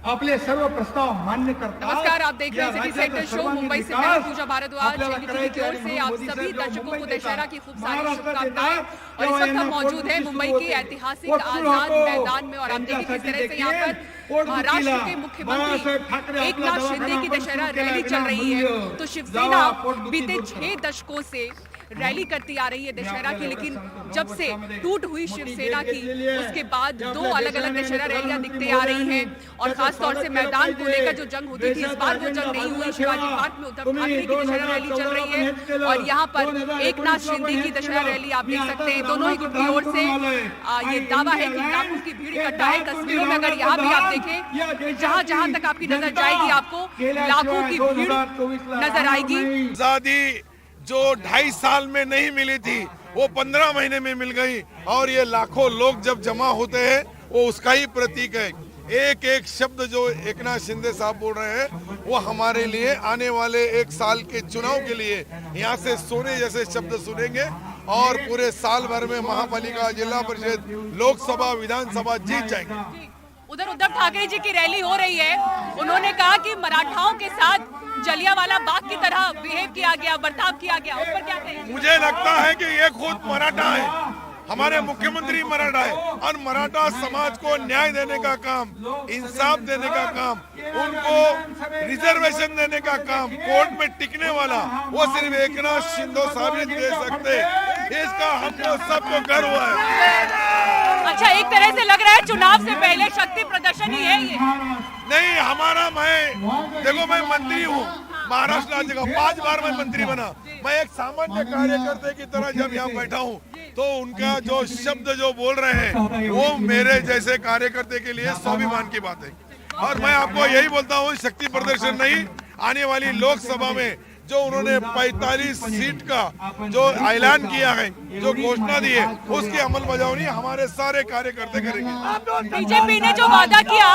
आपले सर्व प्रस्ताव मान्य करतात। नमस्कार, आप देख रहे हैं सिटी सेंटर शो। मुंबई से मैं पूजा भारद्वाज NDTV की ओर से आप सभी दर्शकों को दशहरा की खूब सारी शुभकामनाएं। और इस वक्त हम मौजूद हैं मुंबई के ऐतिहासिक आजाद मैदान में और आप देखिए किस तरह से यहाँ पर महाराष्ट्र के मुख्यमंत्री एकनाथ शिंदे की दशहरा रैली चल रही है। तो शिवसेना बीते 6 दशकों से रैली करती आ रही है दशहरा की, लेकिन जब से टूट हुई शिवसेना की उसके बाद 2 अलग अलग दशहरा रैलियां दिखते आ रही हैं। और खास तौर से मैदान को लेकर जो जंग होती थी, इस बार वो जंग नहीं हुई। शिवाजी पार्क में उद्धव ठाकरे की दशहरा रैली चल रही है और यहाँ पर एकनाथ शिंदे की दशहरा रैली आप देख सकते हैं। दोनों ही गुट की ओर से ये दावा है कि लाखों की भीड़ इकट्ठा है। तस्वीरों में अगर यहाँ भी आप देखें, जहाँ जहाँ तक आपकी नजर जाएगी आपको लाखों की भीड़ नजर आएगी। आजादी जो 2.5 साल में नहीं मिली थी वो 15 महीने में मिल गई और ये लाखों लोग जब जमा होते हैं वो उसका ही प्रतीक है। एक एक शब्द जो एकनाथ शिंदे साहब बोल रहे हैं वो हमारे लिए आने वाले 1 साल के चुनाव के लिए यहाँ से सोने जैसे शब्द सुनेंगे और पूरे साल भर में महापालिका, जिला परिषद, लोकसभा, विधानसभा जीत जाएंगे। उधर उद्धव ठाकरे जी की रैली हो रही है। उन्होंने कहा कि मराठाओं के साथ जलियांवाला बाग की तरह बिहेव किया गया, बर्ताव किया गया। उस पर क्या कहेंगे? मुझे लगता है कि ये खुद मराठा है, हमारे मुख्यमंत्री मराठा है और मराठा समाज को न्याय देने का काम, इंसाफ देने का काम, उनको रिजर्वेशन देने का काम, कोर्ट में टिकने वाला वो सिर्फ एकनाथ शिंदे साहब ही दे सकते। इसका हमको सबको गर्व है। अच्छा, एक तरह से लग रहा है चुनाव से पहले शक्ति प्रदर्शन ही है ये। नहीं, हमारा देखो मैं मंत्री हूँ महाराष्ट्र राज्य का, 5 बार मैं मंत्री बना। मैं एक सामान्य कार्यकर्ता की तरह जब यहाँ बैठा हूँ तो उनका जो शब्द जो बोल रहे हैं वो मेरे जैसे कार्यकर्ता के लिए स्वाभिमान की बात है। और मैं आपको यही बोलता हूँ, शक्ति प्रदर्शन नहीं, आने वाली लोकसभा में जो उन्होंने 45 सीट का जो ऐलान किया है, जो घोषणा दी है, उसकी अमल बजावनी हमारे सारे कार्यकर्ता करेंगे। बीजेपी ने जो वादा किया,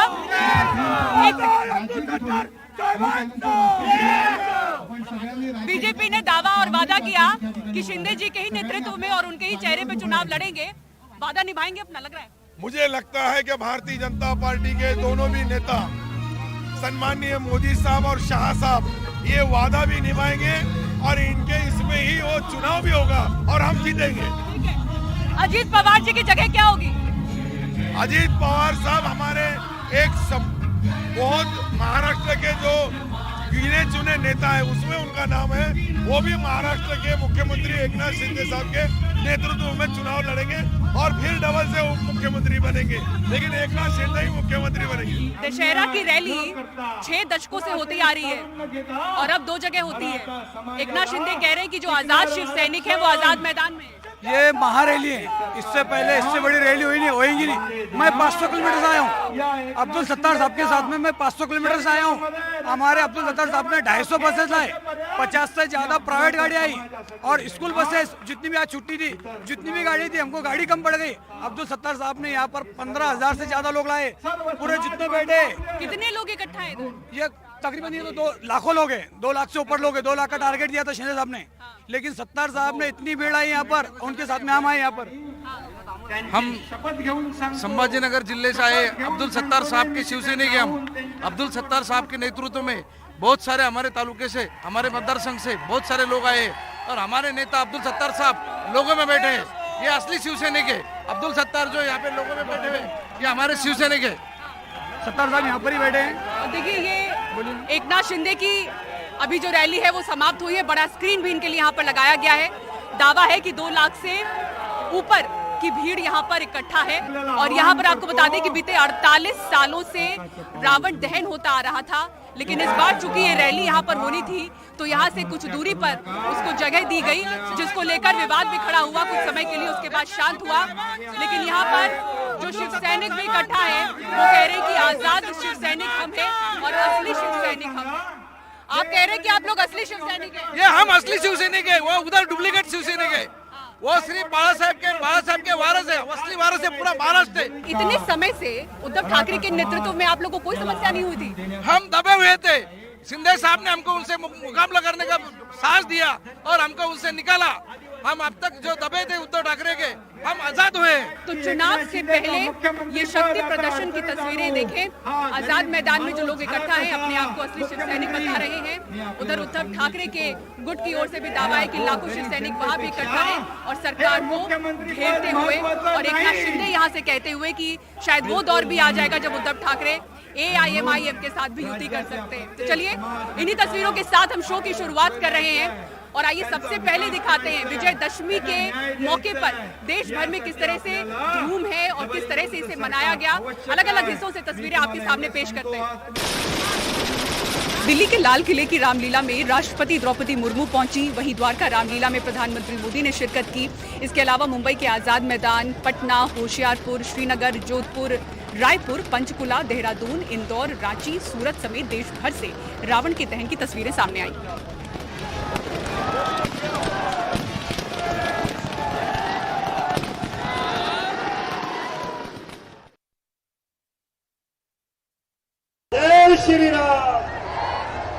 बीजेपी ने दावा और वादा किया कि शिंदे जी के ही नेतृत्व में और उनके ही चेहरे पे चुनाव लड़ेंगे, वादा निभाएंगे अपना, लग रहा है? मुझे लगता है कि भारतीय जनता पार्टी के दोनों भी नेता सम्माननीय मोदी साहब और शाह साहब ये वादा भी निभाएंगे और इनके इसमें ही वो चुनाव भी होगा और हम जीतेंगे। अजीत पवार जी की जगह क्या होगी? अजीत पवार साहब हमारे बहुत महाराष्ट्र के जो गिने चुने नेता है उसमें उनका नाम है। वो भी महाराष्ट्र के मुख्यमंत्री एकनाथ शिंदे साहब के नेतृत्व में चुनाव लड़ेंगे और फिर डबल से उप मुख्यमंत्री बनेंगे, लेकिन एकनाथ शिंदे ही मुख्यमंत्री बनेंगे। दशहरा की रैली 6 दशकों से होती आ रही है और अब 2 जगह होती है। एकनाथ शिंदे कह रहे हैं कि जो आजाद शिव सैनिक है वो आजाद मैदान में है। ये महारैली है, इससे पहले इससे बड़ी रैली हुई नहीं, होएगी नहीं। मैं 500 किलोमीटर से आया हूँ अब्दुल सत्तार साहब के साथ में। मैं 500 किलोमीटर से आया हूँ। हमारे अब्दुल सत्तार साहब ने 250 बसेस लाए, 50 से ज्यादा प्राइवेट गाड़ी आई और स्कूल बसेस जितनी भी आज छुट्टी थी, जितनी भी गाड़ी थी, हमको गाड़ी कम पड़ गई। अब्दुल सत्तार साहब ने यहाँ पर 15,000 से ज्यादा लोग लाए, पूरे जितने बैठे। कितने लोग इकट्ठा है? ये तकरीबन ये तो 2 लाखों लोग हैं, 2 लाख से ऊपर लोग हैं। 2 लाख का टारगेट दिया था शिंदे साहब ने, लेकिन सत्तार साहब ने इतनी भीड़ आई यहाँ पर, उनके साथ में हम आए यहाँ पर। हम संभाजीनगर जिले से आए, अब्दुल सत्तार साहब के शिवसैनिक हैं हम। अब्दुल सत्तार साहब के नेतृत्व में बहुत सारे हमारे तालुके से, हमारे मतदार संघ से बहुत सारे लोग आए और हमारे नेता अब्दुल सत्तार साहब लोगों में बैठे हैं। ये असली शिवसैनिक है। अब्दुल सत्तार जो यहाँ पे लोगों में बैठे हुए, ये हमारे शिवसैनिक है। सत्तार साहब यहाँ पर ही बैठे हैं। देखिए, ये एकनाथ शिंदे की अभी जो रैली है वो समाप्त हुई है। बड़ा स्क्रीन भी इनके लिए यहाँ पर लगाया गया है। दावा है कि 2 लाख से ऊपर की भीड़ यहाँ पर इकट्ठा है और यहाँ पर आपको बता दें कि बीते 48 सालों से रावण दहन होता आ रहा था, लेकिन इस बार चूंकि ये रैली यहाँ पर होनी थी तो यहाँ से कुछ दूरी पर उसको जगह दी गई, जिसको लेकर विवाद भी खड़ा हुआ कुछ समय के लिए। उसके बाद शांत हुआ, लेकिन यहाँ पर जो शिव सैनिक भी इकट्ठा है वो कह रहे हैं कि आजाद शिव सैनिक हम हैं और असली शिव सैनिक हम हैं। आप कह रहे हैं कि आप लोग असली शिव सैनिक हैं? ये हम असली शिव सैनिक है, वो उधर डुप्लीकेट शिव सैनिक है। वो सिर्फ बाला साहब के वारस है, असली वारस है पूरा महाराष्ट्र है। इतने समय से उद्धव ठाकरे के नेतृत्व में आप लोगों को कोई समस्या नहीं हुई थी? हम दबे हुए थे, शिंदे साहब ने हमको उनसे मुकाबला करने का साहस दिया और हमको उनसे निकाला। हम अब तक जो दबे थे उद्धव ठाकरे के, हम आजाद हुए। तो चुनाव से पहले ये शक्ति प्रदर्शन की तस्वीरें देखें। आजाद मैदान में जो लोग इकट्ठा हैं अपने आप को असली शिव सैनिक बता रहे हैं। उधर उद्धव ठाकरे के गुट की ओर से भी दावा है कि लाखों शिव सैनिक वहां भी इकट्ठा हैं और सरकार को घेरते हुए, और एकनाथ शिंदे यहां से कहते हुए कि शायद वो दौर भी आ जाएगा जब उद्धव ठाकरे AIMIM के साथ भी युति कर सकते हैं। तो चलिए इन्हीं तस्वीरों के साथ हम शो की शुरुआत कर रहे हैं और आइए सबसे पहले दिखाते हैं विजयदशमी के मौके पर देश भर में किस तरह से धूम है और किस तरह से इसे मनाया गया। अलग अलग हिस्सों से तस्वीरें आपके सामने पेश करते हैं। दिल्ली के लाल किले की रामलीला में राष्ट्रपति द्रौपदी मुर्मू पहुंची, वहीं द्वारका रामलीला में प्रधानमंत्री मोदी ने शिरकत की। इसके अलावा मुंबई के आजाद मैदान, पटना, होशियारपुर, श्रीनगर, जोधपुर, रायपुर, पंचकुला, देहरादून, इंदौर, रांची, सूरत समेत देश भर से रावण के दहन की तस्वीरें सामने आई।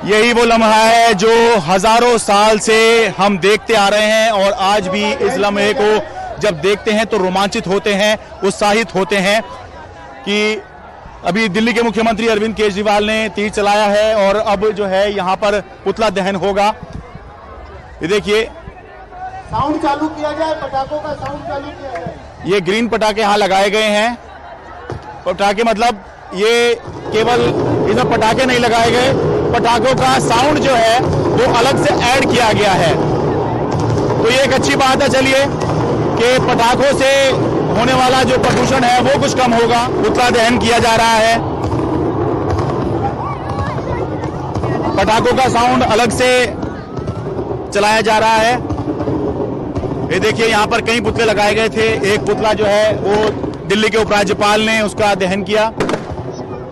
यही वो लम्हा है जो हजारों साल से हम देखते आ रहे हैं और आज भी इस लम्हे को जब देखते हैं तो रोमांचित होते हैं, उत्साहित होते हैं कि अभी दिल्ली के मुख्यमंत्री अरविंद केजरीवाल ने तीर चलाया है और अब जो है यहाँ पर पुतला दहन होगा। ये देखिए, साउंड चालू किया जाए, पटाखों का साउंड चालू किया जाए। ये ग्रीन पटाखे यहाँ लगाए गए हैं। पटाखे मतलब ये केवल इसमें पटाखे नहीं लगाए गए, पटाखों का साउंड जो है वो अलग से ऐड किया गया है। तो ये एक अच्छी बात है। चलिए कि पटाखों से होने वाला जो प्रदूषण है वो कुछ कम होगा। पुतला दहन किया जा रहा है, पटाखों का साउंड अलग से चलाया जा रहा है। ये देखिए, यहाँ पर कई पुतले लगाए गए थे। एक पुतला जो है वो दिल्ली के उपराज्यपाल ने उसका दहन किया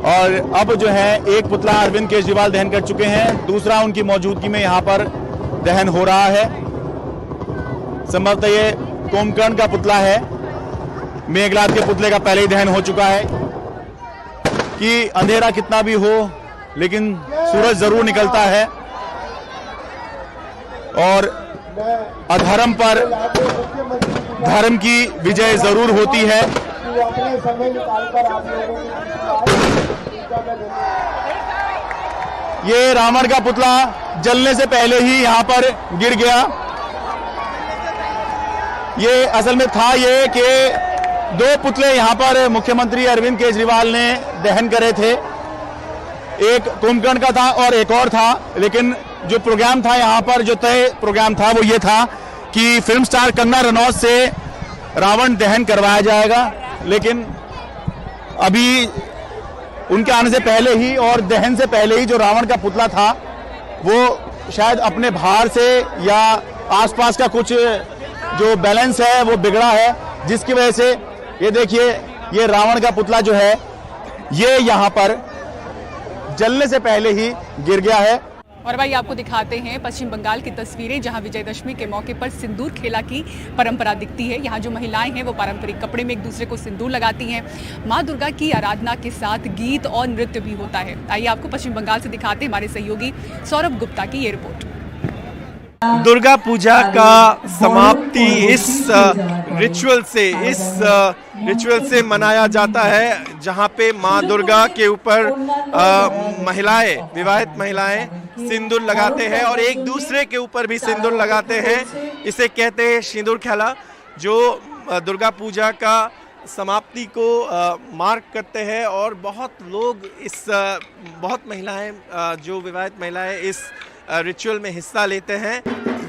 और अब जो है एक पुतला अरविंद केजरीवाल दहन कर चुके हैं, दूसरा उनकी मौजूदगी में यहाँ पर दहन हो रहा है। संभवतः ये कुंभकर्ण का पुतला है। मेघनाद के पुतले का पहले ही दहन हो चुका है। कि अंधेरा कितना भी हो लेकिन सूरज जरूर निकलता है और अधर्म पर धर्म की विजय जरूर होती है। ये रावण का पुतला जलने से पहले ही यहाँ पर गिर गया। ये असल में था ये कि दो पुतले यहाँ पर मुख्यमंत्री अरविंद केजरीवाल ने दहन करे थे। एक कुंभकर्ण का था और एक और था, लेकिन जो प्रोग्राम था यहाँ पर, जो तय प्रोग्राम था वो ये था कि फिल्म स्टार कंगना रनौत से रावण दहन करवाया जाएगा। लेकिन अभी उनके आने से पहले ही और दहन से पहले ही जो रावण का पुतला था वो शायद अपने भार से या आसपास का कुछ जो बैलेंस है वो बिगड़ा है, जिसकी वजह से ये देखिए, ये रावण का पुतला जो है ये यहाँ पर जलने से पहले ही गिर गया है। और भाई आपको दिखाते हैं पश्चिम बंगाल की तस्वीरें, जहां विजयदशमी के मौके पर सिंदूर खेला की परंपरा दिखती है। यहां जो महिलाएं हैं वो पारंपरिक कपड़े में एक दूसरे को सिंदूर लगाती हैं। मां दुर्गा की आराधना के साथ गीत और नृत्य भी होता है। आइए आपको पश्चिम बंगाल से दिखाते हैं हमारे सहयोगी सौरभ गुप्ता की ये रिपोर्ट। दुर्गा पूजा का समाप्ति इस रिचुअल से मनाया जाता है, जहां पे माँ दुर्गा के ऊपर महिलाएं, विवाहित महिलाएं सिंदूर लगाते हैं और एक दूसरे के ऊपर भी सिंदूर लगाते हैं। इसे कहते हैं सिंदूर खेला, जो दुर्गा पूजा का समाप्ति को मार्क करते हैं। और बहुत लोग बहुत महिलाएं, जो विवाहित महिलाएं इस रिचुअल में हिस्सा लेते हैं।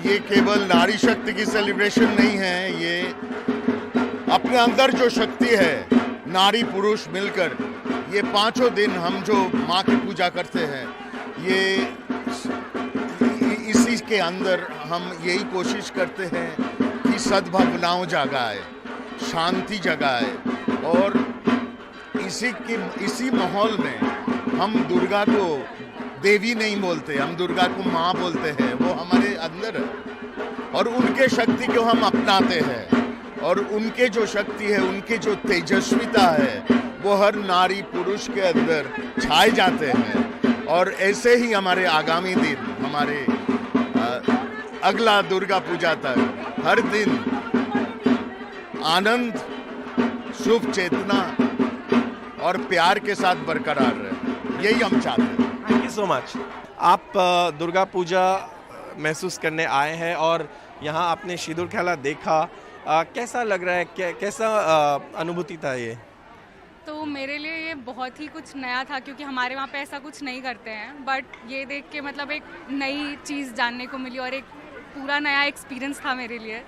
ये केवल नारी शक्ति की सेलिब्रेशन नहीं है, ये अपने अंदर जो शक्ति है, नारी पुरुष मिलकर ये पांचों दिन हम जो माँ की पूजा करते हैं, ये इसी के अंदर हम यही कोशिश करते हैं कि सद्भावनाओं जगाए, शांति जगाए। और इसी माहौल में हम दुर्गा को देवी नहीं बोलते, हम दुर्गा को माँ बोलते हैं। वो हमारे अंदर है और उनके शक्ति को हम अपनाते हैं और उनके जो शक्ति है, उनके जो तेजस्विता है, वो हर नारी पुरुष के अंदर छाए जाते हैं। और ऐसे ही हमारे आगामी दिन, हमारे अगला दुर्गा पूजा तक हर दिन आनंद, शुभ चेतना और प्यार के साथ बरकरार रहे, यही हम चाहते हैं। Thank you so much. आप दुर्गा पूजा महसूस करने आए हैं और यहाँ आपने सिंदूर खेला देखा, कैसा लग रहा है, कैसा अनुभूति था ये? तो मेरे लिए ये बहुत ही कुछ नया था, क्योंकि हमारे वहाँ पे ऐसा कुछ नहीं करते हैं, बट ये देख के मतलब एक नई चीज़ जानने को मिली और एक पूरा नया एक्सपीरियंस था मेरे लिए।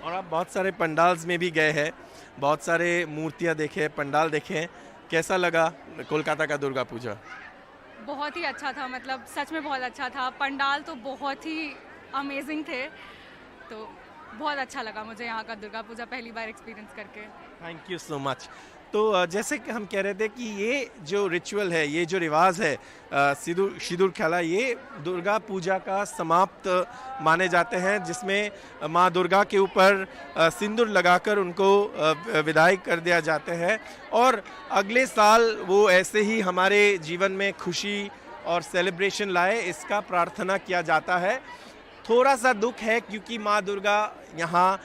और आप बहुत सारे पंडाल्स में भी गए हैं, बहुत सारे मूर्तियाँ देखे, पंडाल देखे, कैसा लगा कोलकाता का दुर्गा पूजा? बहुत ही अच्छा था, मतलब सच में बहुत अच्छा था। पंडाल तो बहुत ही अमेजिंग थे, तो बहुत अच्छा लगा मुझे यहाँ का दुर्गा पूजा पहली बार एक्सपीरियंस करके। Thank you so much. तो जैसे कि हम कह रहे थे कि ये जो रिचुअल है, ये जो रिवाज है सिंदूर खेला, ये दुर्गा पूजा का समाप्त माने जाते हैं, जिसमें माँ दुर्गा के ऊपर सिंदूर लगाकर उनको विदाई कर दिया जाते हैं और अगले साल वो ऐसे ही हमारे जीवन में खुशी और सेलिब्रेशन लाए, इसका प्रार्थना किया जाता है। थोड़ा सा दुख है क्योंकि माँ दुर्गा यहाँ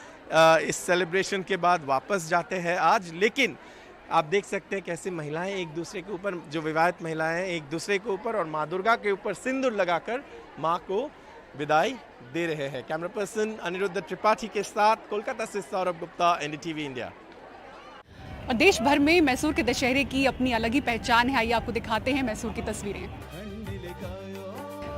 इस सेलिब्रेशन के बाद वापस जाते हैं आज, लेकिन आप देख सकते हैं कैसे महिलाएं एक दूसरे के ऊपर, जो विवाहित महिलाएं हैं, एक दूसरे के ऊपर और माँ दुर्गा के ऊपर सिंदूर लगाकर माँ को विदाई दे रहे हैं। कैमरा पर्सन अनिरुद्ध त्रिपाठी के साथ कोलकाता से सौरभ गुप्ता, एनडीटीवी इंडिया। और देश भर में मैसूर के दशहरे की अपनी अलग ही पहचान है। आइए आपको दिखाते हैं मैसूर की तस्वीरें।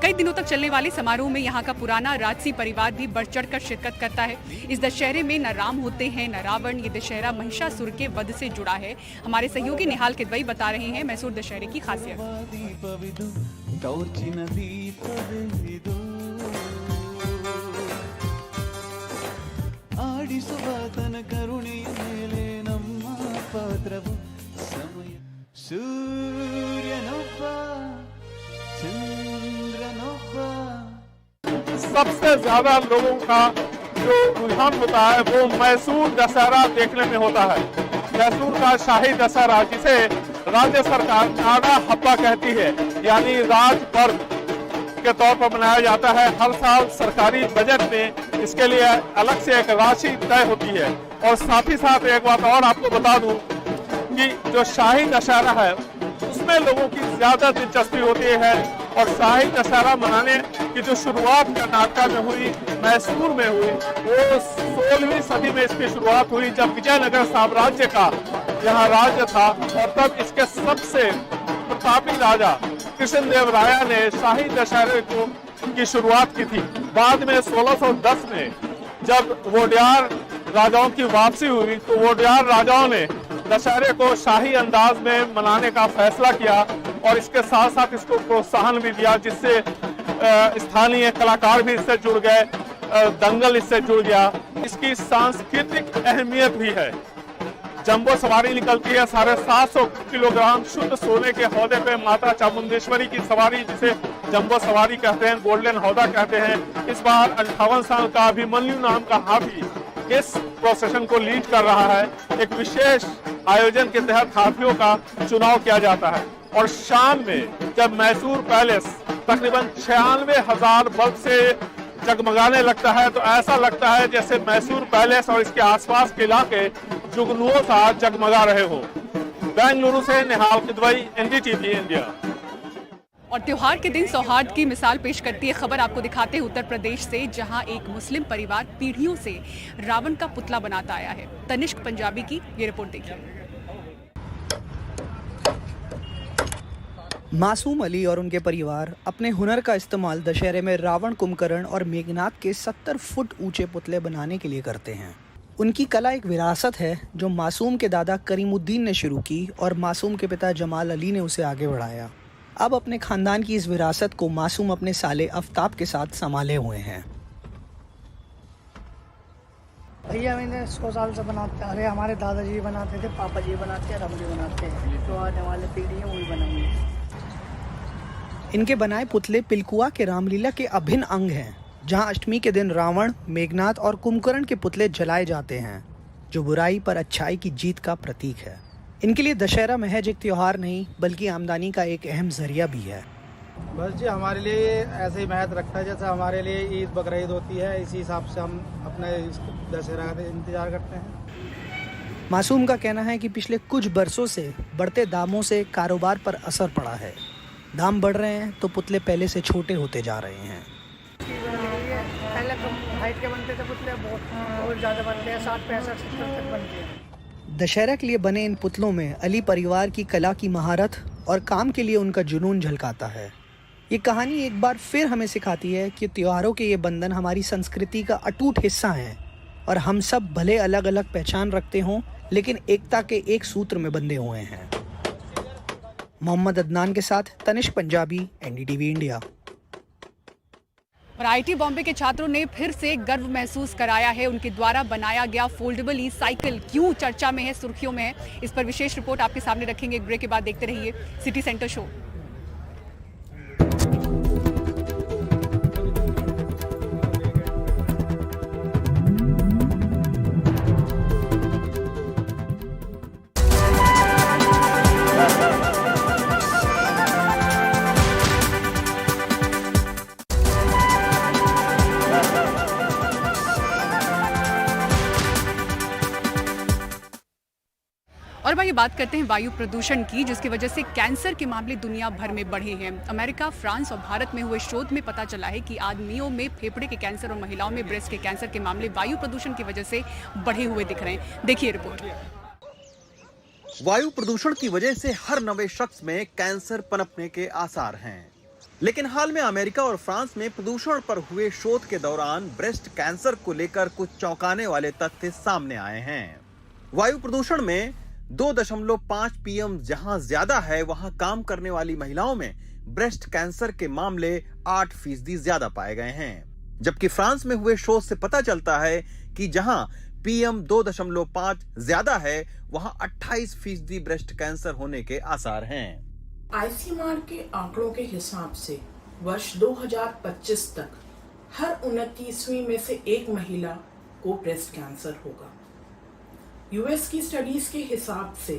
कई दिनों तक चलने वाले समारोह में यहाँ का पुराना राजसी परिवार भी बढ़ चढ़कर शिरकत करता है। इस दशहरे में न राम होते हैं न रावण। ये दशहरा महिषासुर के वध से जुड़ा है। हमारे सहयोगी निहाल किदवई बता रहे हैं मैसूर दशहरे की खासियत। सबसे ज्यादा लोगों का जो रुझान होता है वो मैसूर दशहरा देखने में होता है। मैसूर का शाही दशहरा, जिसे राज्य सरकार नाडा हब्बा कहती है, यानी राज पर्व के तौर पर मनाया जाता है। हर साल सरकारी बजट में इसके लिए अलग से एक राशि तय होती है। और साथ ही साथ एक बात और आपको बता दूं कि जो शाही दशहरा है उसमें लोगों की ज्यादा दिलचस्पी होती है। और शाही दशहरा मनाने की जो शुरुआत कर्नाटक में हुई, मैसूर में हुई, वो 16वीं सदी में इसकी शुरुआत हुई, जब विजयनगर साम्राज्य का यहाँ राज्य था। और तब इसके सबसे प्रतापी राजा कृष्णदेवराय ने शाही दशहरे की शुरुआत की थी। बाद में 1610 में जब वोडियार राजाओं की वापसी हुई, तो वोडियार राजाओं ने दशहरे को शाही अंदाज में मनाने का फैसला किया और इसके साथ साथ इसको प्रोत्साहन भी दिया, जिससे स्थानीय कलाकार भी इससे जुड़ गए, दंगल इससे जुड़ गया। इसकी सांस्कृतिक अहमियत भी है। जंबो सवारी निकलती है 750 किलोग्राम शुद्ध सोने के हौदे पे माता चामुंडेश्वरी की सवारी, जिसे जंबो सवारी कहते हैं, गोल्डन हौदा कहते हैं। इस बार 58 साल का अभिमन्यु नाम का हाथी इस प्रोसेशन को लीड कर रहा है। एक विशेष आयोजन के तहत हाथियों का चुनाव किया जाता है। और शाम में जब मैसूर पैलेस तकरीबन 96,000 बल्ब से जगमगाने लगता है, तो ऐसा लगता है जैसे मैसूर पैलेस और इसके आसपास के इलाके जुगनुओं सा जगमगा रहे हो। बेंगलुरु से निहाल किदवई, एनडीटीवी इंडिया। और त्योहार के दिन सौहार्द की मिसाल पेश करती है खबर आपको दिखाते हैं उत्तर प्रदेश से, जहां एक मुस्लिम परिवार पीढ़ियों से रावण का पुतला बनाता आया है। तनिष्क पंजाबी की ये रिपोर्ट देखिए। मासूम अली और उनके परिवार अपने हुनर का इस्तेमाल दशहरे में रावण, कुंभकर्ण और मेघनाथ के 70 फुट ऊंचे पुतले बनाने के लिए करते हैं। उनकी कला एक विरासत है जो मासूम के दादा करीमुद्दीन ने शुरू की और मासूम के पिता जमाल अली ने उसे आगे बढ़ाया। अब अपने खानदान की इस विरासत को मासूम अपने साले आफ्ताब के साथ संभाले हुए हैं। भैया मैंने 100 साल से बनाते आ रहे, हमारे दादाजी बनाते थे, पापा जी बनाते हैं, हम भी बनाते हैं, तो आने वाले पीढ़ी है वो भी बनाएंगे। इनके बनाए पुतले पिलकुआ के रामलीला के अभिन्न अंग हैं, जहां अष्टमी के दिन रावण, मेघनाथ और कुंभकर्ण के पुतले जलाए जाते हैं, जो बुराई पर अच्छाई की जीत का प्रतीक है। इनके लिए दशहरा महज एक त्योहार नहीं बल्कि आमदनी का एक अहम जरिया भी है। बस जी हमारे लिए ऐसे ही महत्व रखता है जैसे हमारे लिए ईद बकरीद होती है, इसी हिसाब से हम अपने दशहरा का इंतजार करते हैं। मासूम का कहना है कि पिछले कुछ बरसों से बढ़ते दामों से कारोबार पर असर पड़ा है। दाम बढ़ रहे हैं तो पुतले पहले से छोटे होते जा रहे हैं। पहले कम हाइट के बनते थे पुतले, बहुत ज़्यादा बनते हैं, 60, 65, 70 तक बनते हैं। दशहरा के लिए बने इन पुतलों में अली परिवार की कला की महारत और काम के लिए उनका जुनून झलकाता है। ये कहानी एक बार फिर हमें सिखाती है कि त्योहारों के ये बंधन हमारी संस्कृति का अटूट हिस्सा हैं और हम सब भले अलग अलग पहचान रखते हों, लेकिन एकता के एक सूत्र में बंधे हुए हैं। मोहम्मद अदनान के साथ तनिष्क पंजाबी, एनडीटीवी इंडिया। और आईआईटी बॉम्बे के छात्रों ने फिर से गर्व महसूस कराया है। उनके द्वारा बनाया गया फोल्डेबल ई साइकिल क्यों चर्चा में है, सुर्खियों में है, इस पर विशेष रिपोर्ट आपके सामने रखेंगे। एक ब्रेक के बाद देखते रहिए सिटी सेंटर शो। और भाई बात करते हैं वायु प्रदूषण की, जिसकी वजह से कैंसर के मामले दुनिया भर में बढ़े हैं। अमेरिका, फ्रांस और भारत में हुए शोध में पता चला है कि आदमियों में फेफड़े के कैंसर और महिलाओं में ब्रेस्ट के कैंसर के मामले वायु प्रदूषण की वजह से बढ़े हुए दिख रहे हैं। देखिए रिपोर्ट। वायु प्रदूषण की वजह से हर नवे शख्स में कैंसर पनपने के आसार हैं। लेकिन हाल में अमेरिका और फ्रांस में प्रदूषण पर हुए शोध के दौरान ब्रेस्ट कैंसर को लेकर कुछ चौंकाने वाले तथ्य सामने आए हैं। वायु प्रदूषण में 2.5 पीएम जहां ज्यादा है, वहां काम करने वाली महिलाओं में ब्रेस्ट कैंसर के मामले 8% ज्यादा पाए गए हैं। जबकि फ्रांस में हुए शोध से पता चलता है कि जहां पीएम 2.5 ज्यादा है, वहां 28% ब्रेस्ट कैंसर होने के आसार हैं। आईसीएमआर के आंकड़ों के हिसाब से वर्ष 2025 तक हर 29वीं में से एक महिला को ब्रेस्ट कैंसर होगा। यूएस की स्टडीज के हिसाब से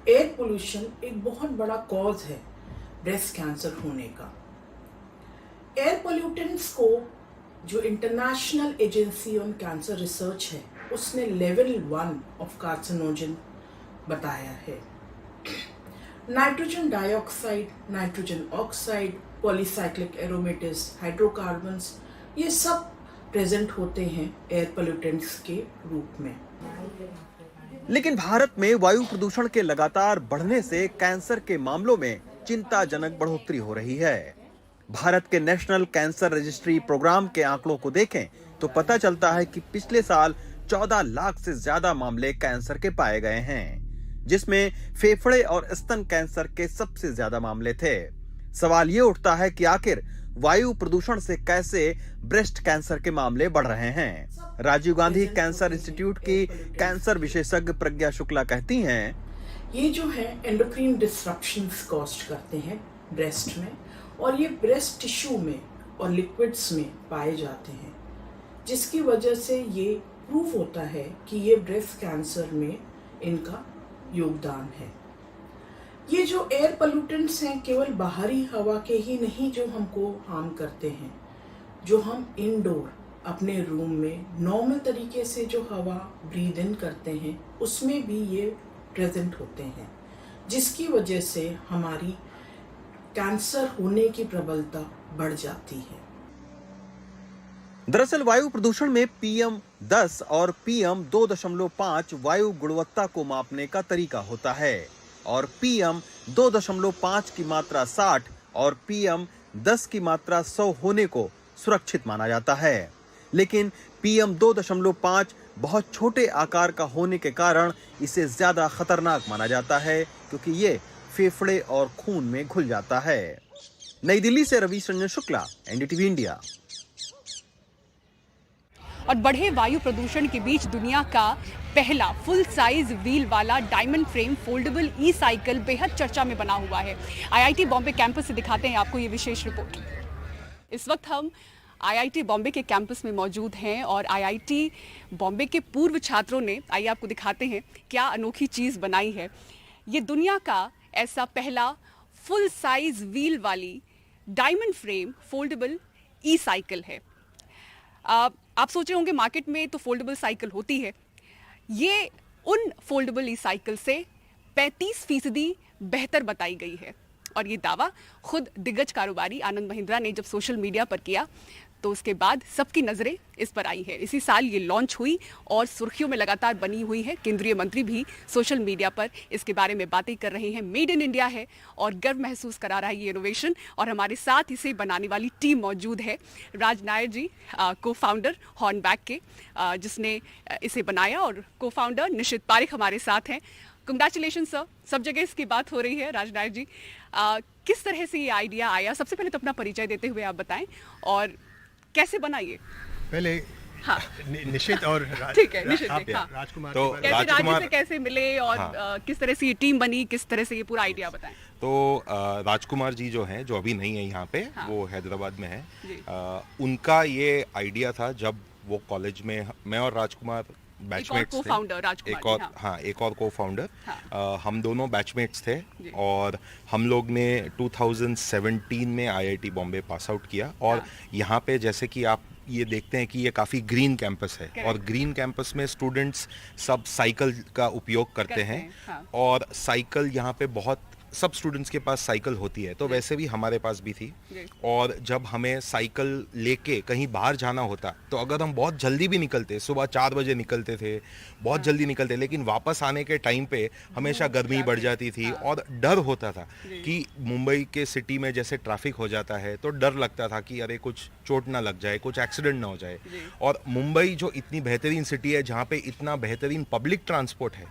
एयर पोल्यूशन एक बहुत बड़ा कॉज है ब्रेस्ट कैंसर होने का। एयर पोल्यूटेंट्स को जो international agency on cancer research है, उसने लेवल 1 ऑफ कार्सिनोजन बताया है। Nitrogen dioxide, nitrogen oxide, polycyclic aromatics, hydrocarbons, ये सब प्रेजेंट होते हैं एयर पोल्यूटेंट्स के रूप में। लेकिन भारत में वायु प्रदूषण के लगातार बढ़ने से कैंसर के मामलों में चिंताजनक बढ़ोतरी हो रही है। भारत के नेशनल कैंसर रजिस्ट्री प्रोग्राम के आंकड़ों को देखें तो पता चलता है कि पिछले साल 14 लाख से ज्यादा मामले कैंसर के पाए गए हैं, जिसमें फेफड़े और स्तन कैंसर के सबसे ज्यादा मामले थे। सवाल ये उठता है कि आखिर वायु प्रदूषण से कैसे ब्रेस्ट कैंसर के मामले बढ़ रहे हैं। राजीव गांधी कैंसर इंस्टीट्यूट की कैंसर विशेषज्ञ प्रज्ञा शुक्ला कहती हैं, ये जो है एंडोक्राइन डिसरप्शंस कॉज करते हैं ब्रेस्ट में, और ये ब्रेस्ट टिश्यू में और लिक्विड्स में पाए जाते हैं, जिसकी वजह से ये प्रूव होता है कि ये ब्रेस्ट कैंसर में इनका योगदान है। ये जो एयर पोल्यूटेंट्स हैं केवल बाहरी हवा के ही नहीं जो हमको हार्म करते हैं, जो हम इंडोर अपने रूम में नॉर्मल तरीके से जो हवा ब्रीद इन करते हैं, उसमें भी ये प्रेजेंट होते हैं, जिसकी वजह से हमारी कैंसर होने की प्रबलता बढ़ जाती है। दरअसल वायु प्रदूषण में PM 10 और PM 2.5 वायु गुणवत्ता को मापने का तरीका होता है, और PM 2.5 की मात्रा 60 और PM 10 की मात्रा 100 होने को सुरक्षित माना जाता है। लेकिन PM 2.5 बहुत छोटे आकार का होने के कारण इसे ज्यादा खतरनाक माना जाता है, क्योंकि ये फेफड़े और खून में घुल जाता है। नई दिल्ली से रवि रंजन शुक्ला, एनडीटीवी इंडिया। और बढ़े वायु प्रदूषण के बीच दुनिया का पहला फुल साइज व्हील वाला डायमंड फ्रेम फोल्डेबल ई साइकिल बेहद चर्चा में बना हुआ है। आईआईटी बॉम्बे कैंपस से दिखाते हैं आपको ये विशेष रिपोर्ट। इस वक्त हम आईआईटी बॉम्बे के कैंपस में मौजूद हैं और आईआईटी बॉम्बे के पूर्व छात्रों ने, आइए आपको दिखाते हैं क्या अनोखी चीज़ बनाई है। ये दुनिया का ऐसा पहला फुल साइज व्हील वाली डायमंड फ्रेम फोल्डेबल ई साइकिल है। आप सोच रहे होंगे मार्केट में तो फोल्डेबल साइकिल होती है, ये उन फोल्डेबल ई साइकिल से 35% बेहतर बताई गई है। और ये दावा खुद दिग्गज कारोबारी आनंद महिंद्रा ने जब सोशल मीडिया पर किया तो उसके बाद सबकी नजरें इस पर आई है। इसी साल ये लॉन्च हुई और सुर्खियों में लगातार बनी हुई है। केंद्रीय मंत्री भी सोशल मीडिया पर इसके बारे में बातें कर रहे हैं। मेड इन इंडिया है और गर्व महसूस करा रहा है ये इनोवेशन। और हमारे साथ इसे बनाने वाली टीम मौजूद है। राज नायर जी को फाउंडर हॉर्नबैक के, जिसने इसे बनाया, और को फाउंडर निशित पारिक हमारे साथ हैं। कंग्रेचुलेशन सर, सब जगह इसकी बात हो रही है। राज नायर जी, किस तरह से ये आइडिया आया? सबसे पहले तो अपना परिचय देते हुए आप बताएं और कैसे बना ये? पहले हाँ निशित और ठीक है, निशित हाँ। राजकुमार तो राजकुमार से कैसे मिले और किस तरह से ये टीम बनी, किस तरह से ये पूरा आइडिया बताएं। तो राजकुमार जी जो हैं, जो अभी नहीं है यहाँ पे, वो हैदराबाद में है। उनका ये आइडिया था जब वो कॉलेज में, मैं और राजकुमार बैचमेट्स थे, एक और को फाउंडर, हम दोनों बैचमेट्स थे। और हम लोग ने 2017 में IIT बॉम्बे पास आउट किया। और यहाँ पे जैसे कि आप ये देखते हैं कि ये काफ़ी ग्रीन कैंपस है, और ग्रीन कैंपस में स्टूडेंट्स सब साइकिल का उपयोग करते हैं। और साइकिल यहाँ पे बहुत, सब स्टूडेंट्स के पास साइकिल होती है, तो वैसे भी हमारे पास भी थी। और जब हमें साइकिल लेके कहीं बाहर जाना होता, तो अगर हम बहुत जल्दी भी निकलते, सुबह 4 बजे निकलते थे, बहुत जल्दी निकलते, लेकिन वापस आने के टाइम पे हमेशा गर्मी बढ़ जाती थी और डर होता था कि मुंबई के सिटी में जैसे ट्रैफिक हो जाता है तो डर लगता था कि अरे कुछ चोट ना लग जाए, कुछ एक्सीडेंट ना हो जाए। और मुंबई जो इतनी बेहतरीन सिटी है, जहाँ पे इतना बेहतरीन पब्लिक ट्रांसपोर्ट है,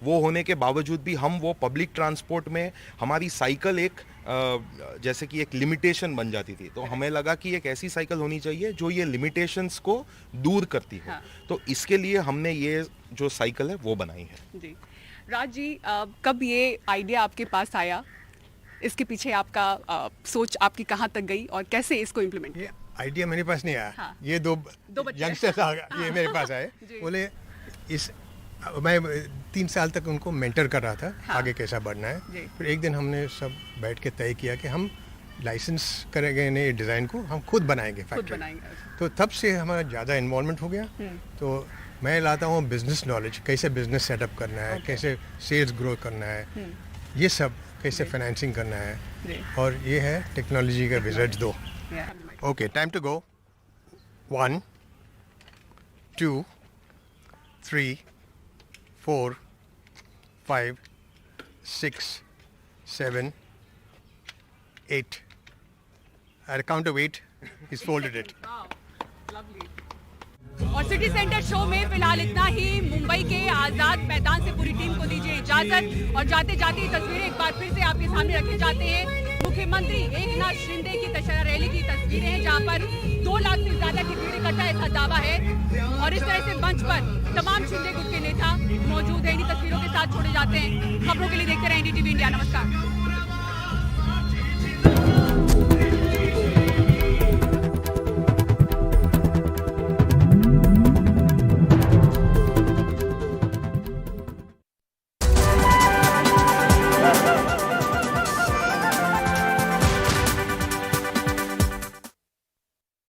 वो होने के बावजूद भी हम वो पब्लिक ट्रांसपोर्ट में हमारी साइकिल एक जैसे कि एक लिमिटेशन बन जाती थी। तो हमें लगा कि एक ऐसी साइकिल होनी चाहिए जो ये लिमिटेशंस को दूर करती है। तो इसके लिए हमने ये जो साइकिल है वो बनाई है। जी राज जी, कब ये आइडिया आपके पास आया? इसके पीछे आपका सोच आपकी कहाँ तक गई और कैसे इसको इम्प्लीमेंट किया? आइडिया मेरे पास नहीं आया। ये दो यंगस्टर्स ये मेरे पास आए, बोले इस, मैं 3 साल तक उनको मेंटर कर रहा था, आगे कैसा बढ़ना है। फिर एक दिन हमने सब बैठ के तय किया कि हम लाइसेंस करेंगे नए डिज़ाइन को, हम खुद बनाएंगे फैक्ट्री। तो तब से हमारा ज़्यादा इन्वॉल्वमेंट हो गया। तो मैं लाता हूँ बिजनेस नॉलेज, कैसे बिजनेस सेटअप करना है, कैसे सेल्स ग्रो करना है, ये सब कैसे फाइनेंसिंग करना है, और ये है टेक्नोलॉजी का wizards 2। Okay, time to go. 1 2 3 4 5 6 7 8 At a count of 8 he's folded it. और सिटी सेंटर शो में फिलहाल इतना ही। मुंबई के आजाद मैदान से पूरी टीम को दीजिए इजाजत। और जाते जाते तस्वीरें एक बार फिर से आपके सामने रखी जाती हैं। मुख्यमंत्री एकनाथ शिंदे की दशहरा रैली की तस्वीरें हैं, जहां पर 2 लाख से ज्यादा की भीड़ इकट्ठा, ऐसा दावा है। और इस तरह से मंच पर तमाम शिंदे गुट के नेता मौजूद हैं। इन्हीं तस्वीरों के साथ छोड़े जाते हैं। खबरों के लिए देखते रहें NDTV इंडिया। नमस्कार।